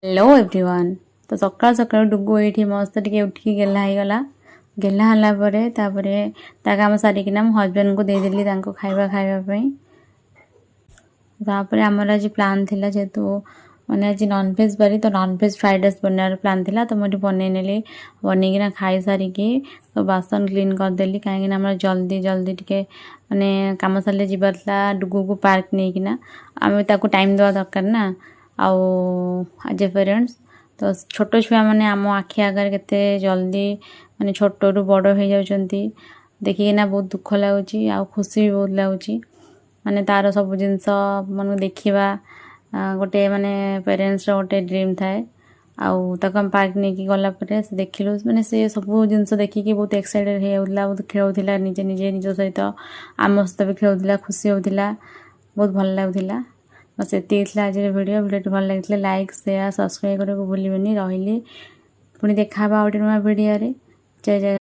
Hello everyone. तो सकाल सकाल डुगु ये मस्त टे उठिक गेला होगला। गेला हलापर ता काम सारिकिना मो हजबैंड को देदेली खाଇବା खाइबापी। तापर आमर आज प्लान थिला जेहेतु मैंने आज नॉनभेज बारी तो नॉनभेज फ्राइड राइस बनार प्लान थिला। तो मुझे बनई नेली बनईकिना खाई सारिकी तो बासन क्लीन करदेली कहीं जल्दी जल्दी टिके माने काम सारे जीवार था डुगु को पार्क नहीं आम ताको टाइम देवा दरकार ना। आज पेरेंट्स तो छोट छुआ मैंने आम आखि आगे केते जल्दी माने छोट रु बड़ हो जाउछंती देखिकिना बहुत दुख लगुच आ खुशी भी बहुत लगुच। माने तार सब जिनस मन देखा गोटे माने पेरेंट्स गोटे ड्रीम थाए। आउ हम पार्क नहीं गला देखिलु माने से सब जिनस देखिकी बहुत एक्साइटेड होता बहुत खेलुला निजे निजे निज सहित आम सहित भी खेलुला खुशी होता बहुत भल लगुला। बस ये आज वीडियो भल लगी लाइक शेयर सब्सक्राइब करने को भूलिए रही पुणी देखा भिडियो जय जय।